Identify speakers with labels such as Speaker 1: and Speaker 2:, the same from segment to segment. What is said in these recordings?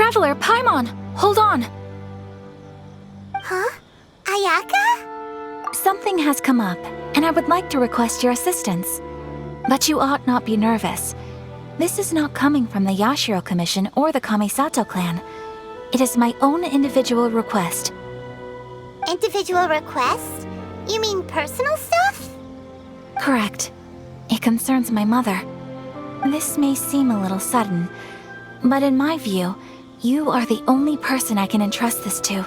Speaker 1: Traveler, Paimon! Hold on!
Speaker 2: Huh? Ayaka?
Speaker 1: Something has come up, and I would like to request your assistance. But you ought not be nervous. This is not coming from the Yashiro Commission or the Kamisato clan. It is my own individual request.
Speaker 2: Individual request? You mean personal stuff?
Speaker 1: Correct. It concerns my mother. This may seem a little sudden, but in my view, you are the only person I can entrust this to.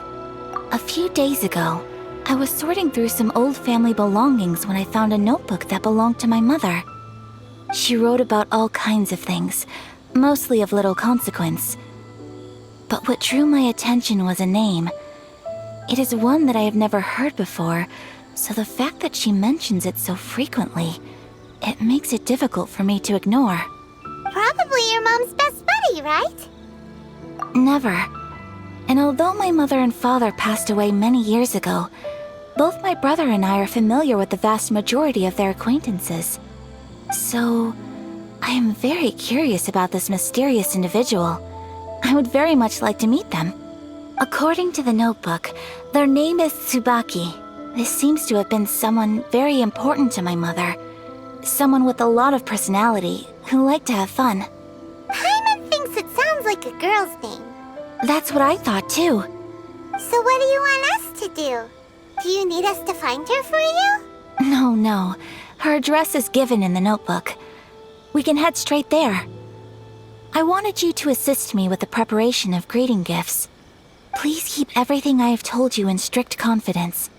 Speaker 1: A few days ago, I was sorting through some old family belongings when I found a notebook that belonged to my mother. She wrote about all kinds of things, mostly of little consequence. But what drew my attention was a name. It is one that I have never heard before, so the fact that she mentions it so frequently, it makes it difficult for me to ignore.
Speaker 2: Probably your mom's best buddy, right?
Speaker 1: Never. And although my mother and father passed away many years ago, both my brother and I are familiar with the vast majority of their acquaintances. So, I am very curious about this mysterious individual. I would very much like to meet them. According to the notebook, their name is Tsubaki. This seems to have been someone very important to my mother. Someone with a lot of personality, who liked to have fun.
Speaker 2: Paimon thinks it sounds like a girl's name.
Speaker 1: That's what I thought too.
Speaker 2: So what do you want us to do? Do you need us to find her for you?
Speaker 1: No. Her address is given in the notebook. We can head straight there. I wanted you to assist me with the preparation of greeting gifts. Please keep everything I have told you in strict confidence.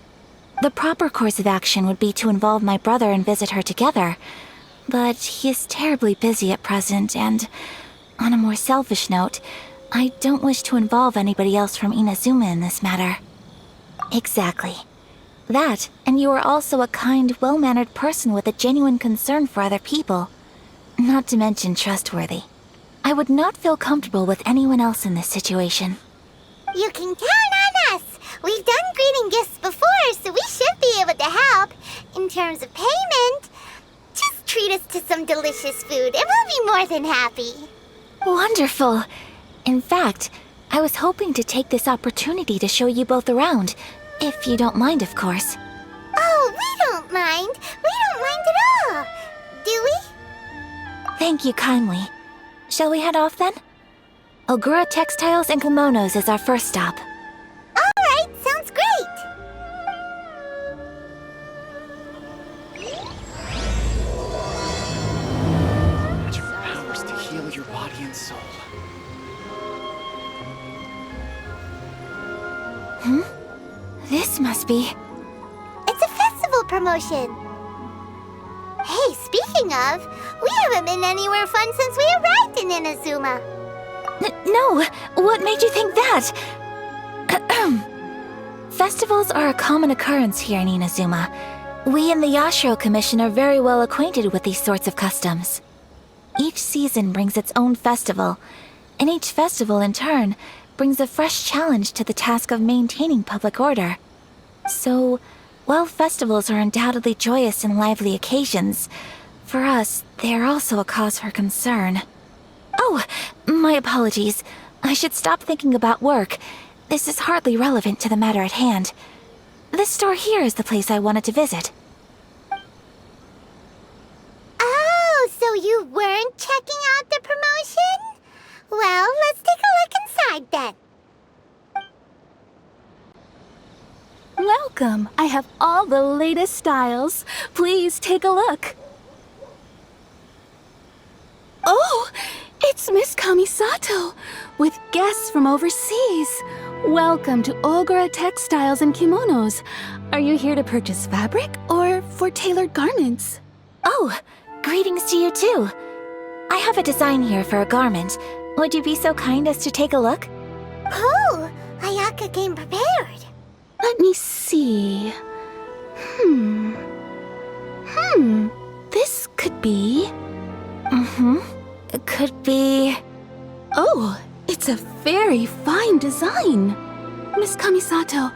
Speaker 1: The proper course of action would be to involve my brother and visit her together, but he is terribly busy at present, and on a more selfish note, I don't wish to involve anybody else from Inazuma in this matter. Exactly. That, and you are also a kind, well-mannered person with a genuine concern for other people. Not to mention trustworthy. I would not feel comfortable with anyone else in this situation.
Speaker 2: You can count on us! We've done greeting gifts before, so we should be able to help. In terms of payment, just treat us to some delicious food and we'll be more than happy.
Speaker 1: Wonderful! In fact, I was hoping to take this opportunity to show you both around, if you don't mind, of course.
Speaker 2: Oh, we don't mind. We don't mind at all. Do we?
Speaker 1: Thank you kindly. Shall we head off then? Ogura Textiles and Kimonos is our first stop.
Speaker 2: Alright, sounds great!
Speaker 3: Magic powers to heal your body and soul.
Speaker 1: This must be...
Speaker 2: It's a festival promotion. Hey, speaking of, we haven't been anywhere fun since we arrived in Inazuma.
Speaker 1: No! What made you think that? Festivals are a common occurrence here in Inazuma. We in the Yashiro Commission are very well acquainted with these sorts of customs. Each season brings its own festival, and each festival in turn brings a fresh challenge to the task of maintaining public order. So, while festivals are undoubtedly joyous and lively occasions, for us, they are also a cause for concern. Oh, my apologies. I should stop thinking about work. This is hardly relevant to the matter at hand. This store here is the place I wanted to visit.
Speaker 2: Oh, so you weren't checking out the promotion? Well, let's take a look inside then.
Speaker 4: Welcome! I have all the latest styles. Please take a look. Oh! It's Miss Kamisato, with guests from overseas. Welcome to Ogura Textiles and Kimonos. Are you here to purchase fabric or for tailored garments?
Speaker 1: Oh, greetings to you too. I have a design here for a garment. Would you be so kind as to take a look?
Speaker 2: Oh, Ayaka came prepared.
Speaker 4: Let me see. This could be...
Speaker 1: It could be...
Speaker 4: Oh, it's a very fine design. Miss Kamisato,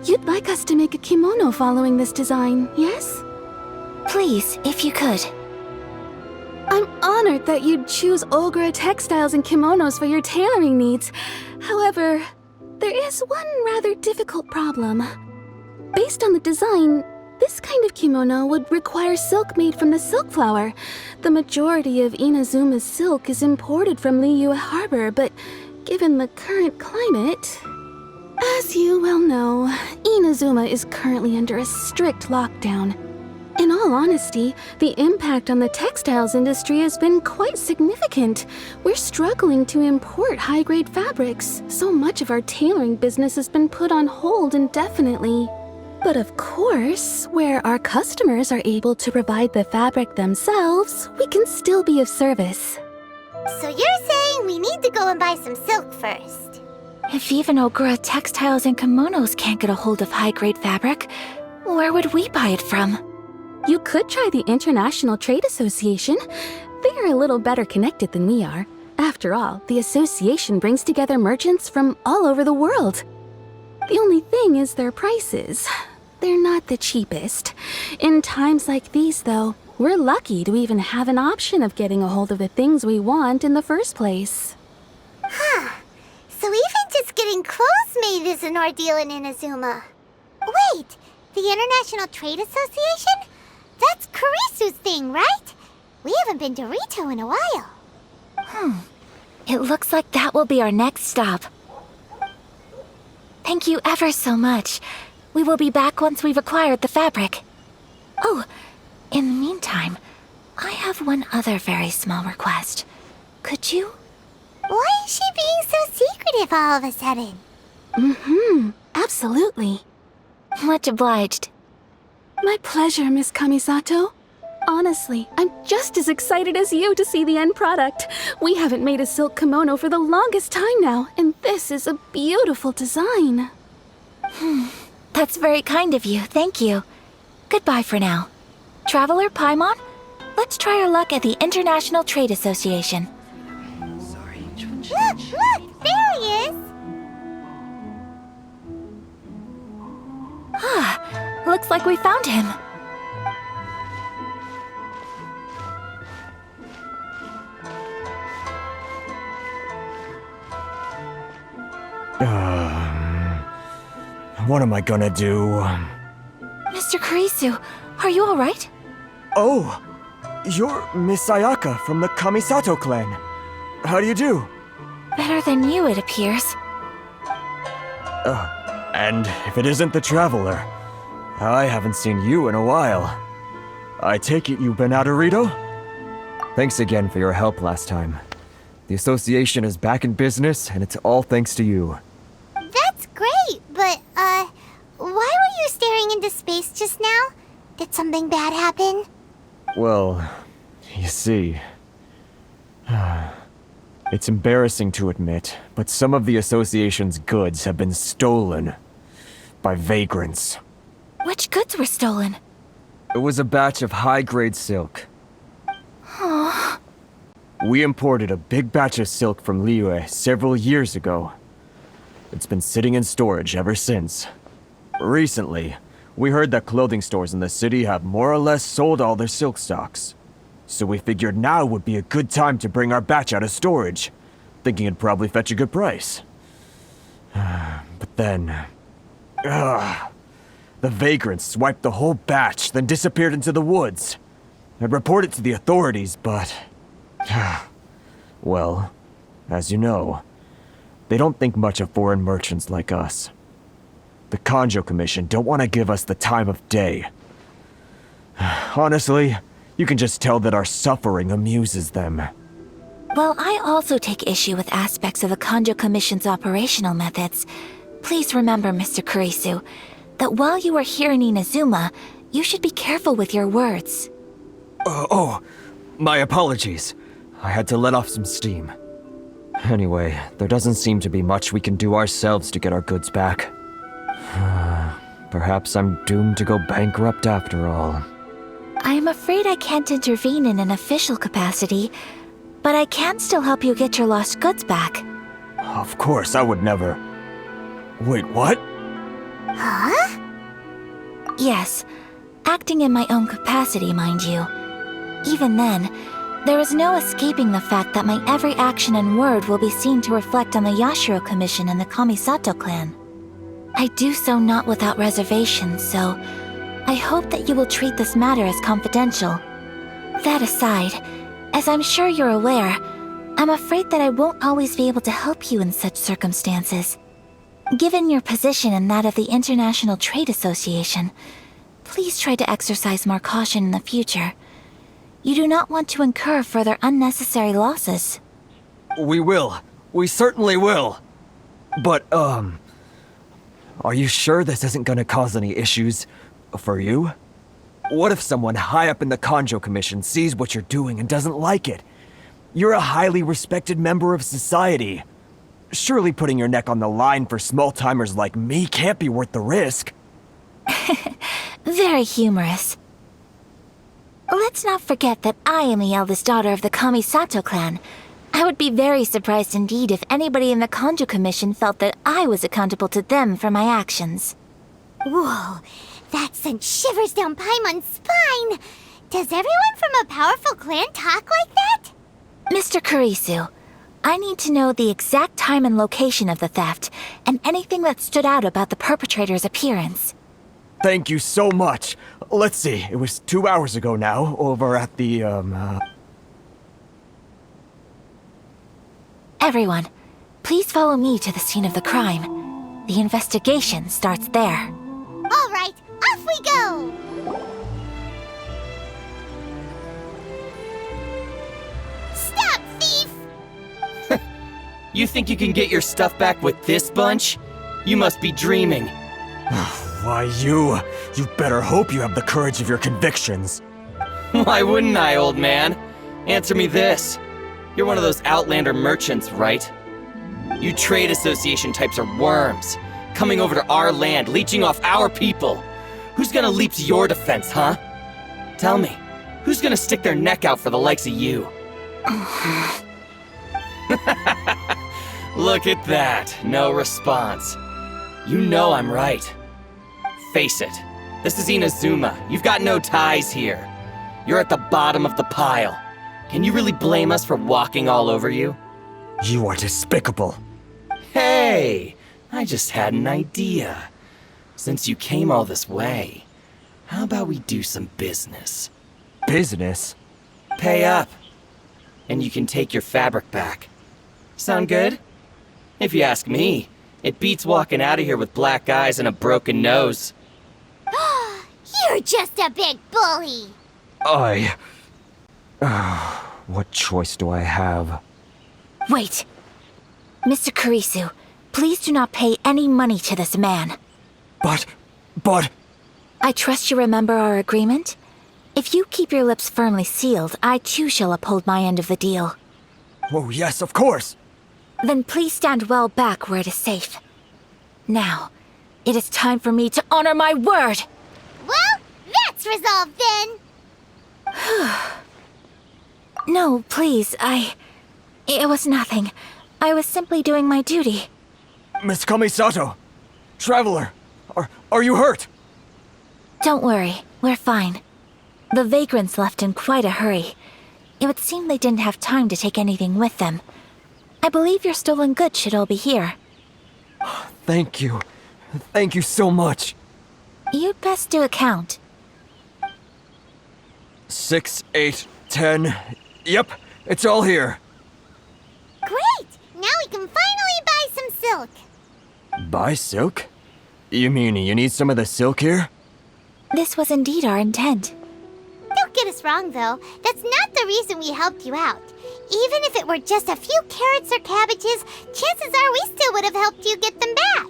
Speaker 4: you'd like us to make a kimono following this design, yes?
Speaker 1: Please, if you could.
Speaker 4: I'm honored that you'd choose Olgura textiles and kimonos for your tailoring needs. However, there is one rather difficult problem. Based on the design, this kind of kimono would require silk made from the silk flower. The majority of Inazuma's silk is imported from Liyue Harbor, but given the current climate... As you well know, Inazuma is currently under a strict lockdown. In all honesty, the impact on the textiles industry has been quite significant. We're struggling to import high-grade fabrics. So much of our tailoring business has been put on hold indefinitely. But of course, where our customers are able to provide the fabric themselves, we can still be of service.
Speaker 2: So you're saying we need to go and buy some silk first?
Speaker 1: If even Ogura textiles and kimonos can't get a hold of high-grade fabric, where would we buy it from?
Speaker 4: You could try the International Trade Association. They are a little better connected than we are. After all, the association brings together merchants from all over the world. The only thing is their prices. They're not the cheapest. In times like these, though, we're lucky to even have an option of getting a hold of the things we want in the first place.
Speaker 2: Huh. So even just getting clothes made is an ordeal in Inazuma. Wait, the International Trade Association? That's Kurisu's thing, right? We haven't been to Rito in a while.
Speaker 1: It looks like that will be our next stop. Thank you ever so much. We will be back once we've acquired the fabric. Oh, in the meantime, I have one other very small request. Could you?
Speaker 2: Why is she being so secretive all of a sudden?
Speaker 4: Absolutely.
Speaker 1: Much obliged.
Speaker 4: My pleasure, Miss Kamisato. Honestly, I'm just as excited as you to see the end product. We haven't made a silk kimono for the longest time now, and this is a beautiful design.
Speaker 1: That's very kind of you, thank you. Goodbye for now. Traveler Paimon, let's try our luck at the International Trade Association.
Speaker 2: Look, there he is!
Speaker 1: Looks like we found him.
Speaker 5: What am I gonna do?
Speaker 1: Mr. Kurisu, are you alright?
Speaker 5: Oh, you're Miss Ayaka from the Kamisato clan. How do you do?
Speaker 1: Better than you, it appears.
Speaker 5: And if it isn't the Traveler, I haven't seen you in a while. I take it you've been out of Rito? Thanks again for your help last time. The association is back in business, and it's all thanks to you.
Speaker 2: That's great, but, why were you staring into space just now? Did something bad happen?
Speaker 5: Well, you see... It's embarrassing to admit, but some of the association's goods have been stolen by vagrants.
Speaker 1: Which goods were stolen?
Speaker 5: It was a batch of high-grade silk. We imported a big batch of silk from Liyue several years ago. It's been sitting in storage ever since. Recently, we heard that clothing stores in the city have more or less sold all their silk stocks. So we figured now would be a good time to bring our batch out of storage, thinking it'd probably fetch a good price. But then... the vagrants swiped the whole batch, then disappeared into the woods. I'd report it to the authorities, but... well, as you know, they don't think much of foreign merchants like us. The Kanjo Commission don't want to give us the time of day. Honestly, you can just tell that our suffering amuses them.
Speaker 1: Well, I also take issue with aspects of the Kanjo Commission's operational methods. Please remember, Mr. Kurisu, that while you are here in Inazuma, you should be careful with your words.
Speaker 5: My apologies. I had to let off some steam. Anyway, there doesn't seem to be much we can do ourselves to get our goods back. Perhaps I'm doomed to go bankrupt after all.
Speaker 1: I am afraid I can't intervene in an official capacity, but I can still help you get your lost goods back.
Speaker 5: Of course, I would never... Wait, what?
Speaker 2: Huh?
Speaker 1: Yes, acting in my own capacity, mind you. Even then, There is no escaping the fact that my every action and word will be seen to reflect on the Yashiro Commission and the Kamisato clan. I do so not without reservation, so I hope that you will treat this matter as confidential. That aside, as I'm sure you're aware, I'm afraid that I won't always be able to help you in such circumstances. Given your position and that of the International Trade Association, please try to exercise more caution in the future. You do not want to incur further unnecessary losses.
Speaker 5: We will. We certainly will. But, are you sure this isn't gonna cause any issues for you? What if someone high up in the Kanjo Commission sees what you're doing and doesn't like it? You're a highly respected member of society. Surely putting your neck on the line for small-timers like me can't be worth the risk.
Speaker 1: Very humorous. Let's not forget that I am the eldest daughter of the Kamisato clan. I would be very surprised indeed if anybody in the Kanjo Commission felt that I was accountable to them for my actions.
Speaker 2: Whoa, that sent shivers down Paimon's spine. Does everyone from a powerful clan talk like that?
Speaker 1: Mr. Kurisu, I need to know the exact time and location of the theft, and anything that stood out about the perpetrator's appearance.
Speaker 5: Thank you so much. Let's see, it was 2 hours ago now, over at the,
Speaker 1: Everyone, please follow me to the scene of the crime. The investigation starts there.
Speaker 2: All right, off we go! Stop, thief!
Speaker 3: You think you can get your stuff back with this bunch? You must be dreaming.
Speaker 5: Why you better hope you have the courage of your convictions.
Speaker 3: Why wouldn't I, old man? Answer me this. You're one of those Outlander merchants, right? You trade association types are worms, coming over to our land, leeching off our people. Who's gonna leap to your defense, huh? Tell me, who's gonna stick their neck out for the likes of you? Look at that, no response. You know I'm right. Face it, this is Inazuma. You've got no ties here. You're at the bottom of the pile. Can you really blame us for walking all over you?
Speaker 5: You are despicable.
Speaker 3: Hey, I just had an idea. Since you came all this way, how about we do some business?
Speaker 5: Business?
Speaker 3: Pay up, and you can take your fabric back. Sound good? If you ask me, it beats walking out of here with black eyes and a broken nose.
Speaker 2: You're just a big bully!
Speaker 5: What choice do I have?
Speaker 1: Wait! Mr. Kurisu, please do not pay any money to this man.
Speaker 5: But...
Speaker 1: I trust you remember our agreement? If you keep your lips firmly sealed, I too shall uphold my end of the deal.
Speaker 5: Oh yes, of course!
Speaker 1: Then please stand well back where it is safe. Now, it is time for me to honor my word!
Speaker 2: Well, that's resolved then!
Speaker 1: No, please, It was nothing. I was simply doing my duty.
Speaker 5: Miss Kamisato! Traveler! Are you hurt?
Speaker 1: Don't worry, we're fine. The vagrants left in quite a hurry. It would seem they didn't have time to take anything with them. I believe your stolen goods should all be here.
Speaker 5: Thank you. Thank you so much.
Speaker 1: You'd best do a count.
Speaker 5: 6, 8, 10. Yep, it's all here.
Speaker 2: Great! Now we can finally buy some silk.
Speaker 5: Buy silk? You mean you need some of the silk here?
Speaker 1: This was indeed our intent.
Speaker 2: Don't get us wrong, though. That's not the reason we helped you out. Even if it were just a few carrots or cabbages, chances are we still would have helped you get them back.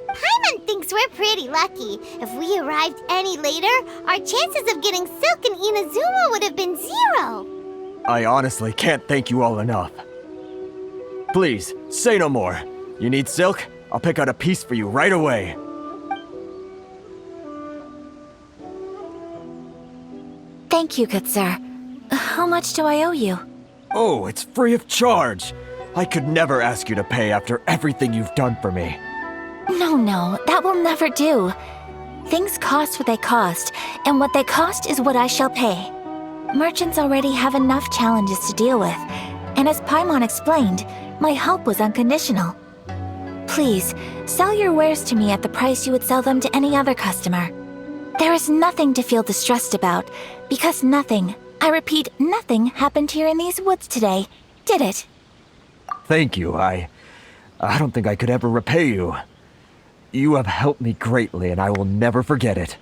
Speaker 2: Paimon thinks we're pretty lucky. If we arrived any later, our chances of getting silk in Inazuma would have been 0.
Speaker 5: I honestly can't thank you all enough. Please, say no more. You need silk? I'll pick out a piece for you right away.
Speaker 1: Thank you, good sir. How much do I owe you?
Speaker 5: Oh, it's free of charge. I could never ask you to pay after everything you've done for me.
Speaker 1: No, that will never do. Things cost what they cost, and what they cost is what I shall pay. Merchants already have enough challenges to deal with, and as Paimon explained, my help was unconditional. Please, sell your wares to me at the price you would sell them to any other customer. There is nothing to feel distressed about, because nothing, I repeat, nothing happened here in these woods today, did it?
Speaker 5: Thank you. I don't think I could ever repay you. You have helped me greatly, and I will never forget it.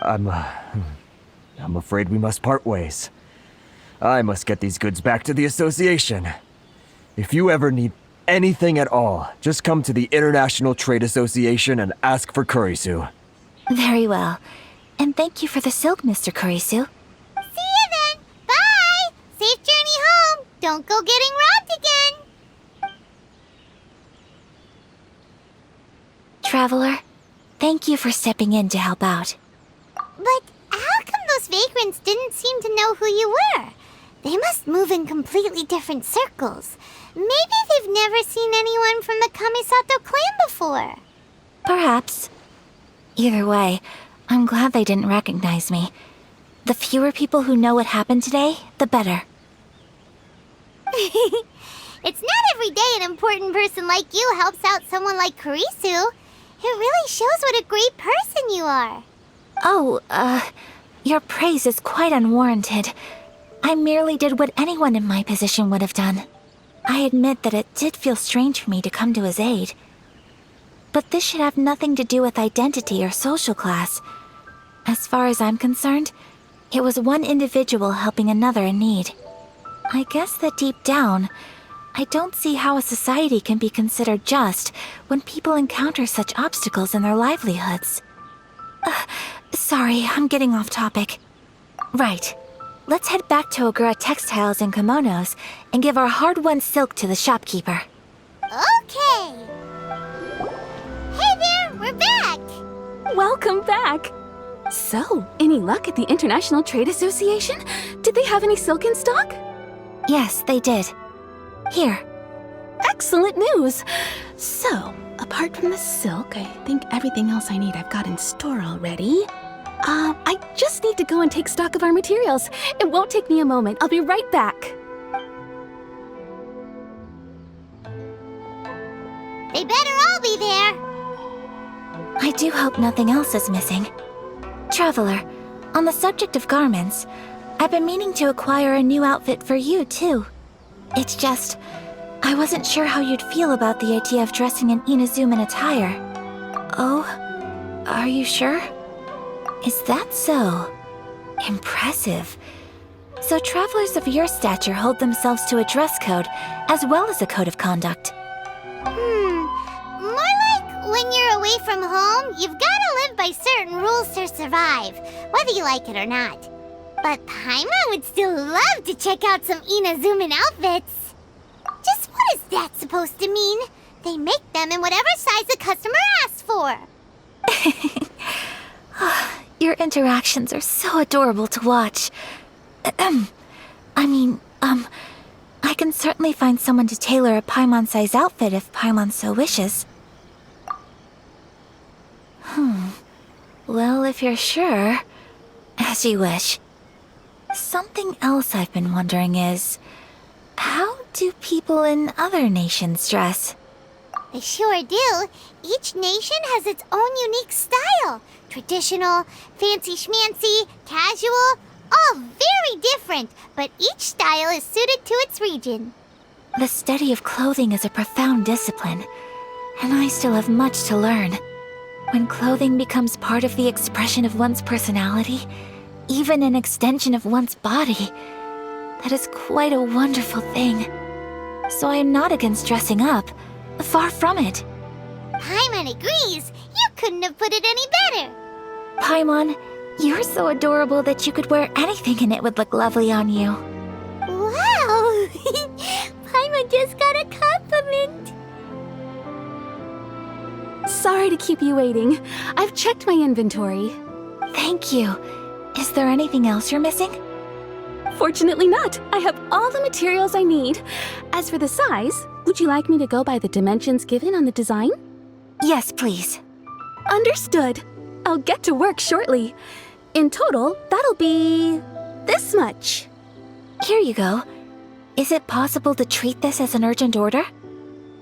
Speaker 5: I'm afraid we must part ways. I must get these goods back to the association. If you ever need anything at all, just come to the International Trade Association and ask for Kurisu.
Speaker 1: Very well. And thank you for the silk, Mr. Kurisu.
Speaker 2: See you then. Bye. Safe journey home. Don't go getting robbed again.
Speaker 1: Traveler, thank you for stepping in to help out.
Speaker 2: But how come those vagrants didn't seem to know who you were? They must move in completely different circles. Maybe they've never seen anyone from the Kamisato clan before.
Speaker 1: Perhaps. Either way, I'm glad they didn't recognize me. The fewer people who know what happened today, the better.
Speaker 2: It's not every day an important person like you helps out someone like Kurisu. It really shows what a great person you are.
Speaker 1: Oh, your praise is quite unwarranted. I merely did what anyone in my position would have done. I admit that it did feel strange for me to come to his aid. But this should have nothing to do with identity or social class. As far as I'm concerned, it was one individual helping another in need. I guess that deep down, I don't see how a society can be considered just when people encounter such obstacles in their livelihoods. Sorry, I'm getting off topic. Right. Let's head back to Ogura Textiles and Kimonos and give our hard-won silk to the shopkeeper.
Speaker 2: Okay. Hey there, we're back.
Speaker 4: Welcome back! So, any luck at the International Trade Association? Did they have any silk in stock?
Speaker 1: Yes, they did. Here.
Speaker 4: Excellent news! So, apart from the silk, I think everything else I need I've got in store already. I just need to go and take stock of our materials. It won't take me a moment. I'll be right back.
Speaker 2: They better all be there.
Speaker 1: I do hope nothing else is missing. Traveler, on the subject of garments, I've been meaning to acquire a new outfit for you, too. It's just, I wasn't sure how you'd feel about the idea of dressing in Inazuman attire. Oh, are you sure? Is that so? Impressive. So travelers of your stature hold themselves to a dress code, as well as a code of conduct.
Speaker 2: More like when you're away from home, you've gotta live by certain rules to survive, whether you like it or not. But Paimon would still love to check out some Inazuman outfits. Just what is that supposed to mean? They make them in whatever size the customer asks for.
Speaker 1: Your interactions are so adorable to watch. I can certainly find someone to tailor a Paimon-size outfit if Paimon so wishes. Well, if you're sure, as you wish. Something else I've been wondering is, how do people in other nations dress?
Speaker 2: They sure do. Each nation has its own unique style. Traditional, fancy schmancy, casual, all very different, but each style is suited to its region.
Speaker 1: The study of clothing is a profound discipline, and I still have much to learn. When clothing becomes part of the expression of one's personality, even an extension of one's body, that is quite a wonderful thing. So I am not against dressing up. Far from it.
Speaker 2: Paimon agrees. You couldn't have put it any better.
Speaker 1: Paimon, you're so adorable that you could wear anything and it would look lovely on you.
Speaker 2: Wow! Paimon just got a compliment.
Speaker 4: Sorry to keep you waiting. I've checked my inventory.
Speaker 1: Thank you. Is there anything else you're missing?
Speaker 4: Fortunately not. I have all the materials I need. As for the size, would you like me to go by the dimensions given on the design?
Speaker 1: Yes, please.
Speaker 4: Understood. I'll get to work shortly. In total, that'll be this much.
Speaker 1: Here you go. Is it possible to treat this as an urgent order?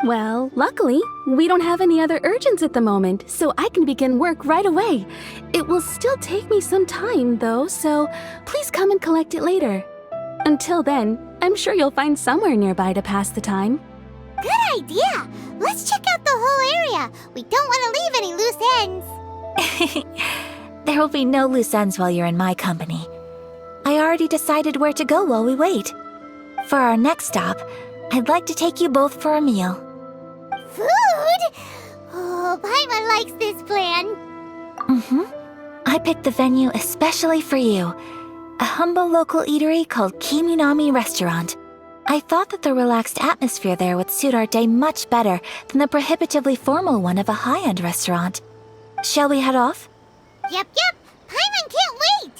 Speaker 4: Well, luckily, we don't have any other urgents at the moment, so I can begin work right away. It will still take me some time, though, so please come and collect it later. Until then, I'm sure you'll find somewhere nearby to pass the time.
Speaker 2: Good idea! Let's check out the whole area. We don't want to leave any loose ends.
Speaker 1: There will be no loose ends while you're in my company. I already decided where to go while we wait. For our next stop, I'd like to take you both for a meal.
Speaker 2: Food? Oh, Paimon likes this plan.
Speaker 1: I picked the venue especially for you. A humble local eatery called Kiminami Restaurant. I thought that the relaxed atmosphere there would suit our day much better than the prohibitively formal one of a high-end restaurant. Shall we head off?
Speaker 2: Yep. Paimon can't wait.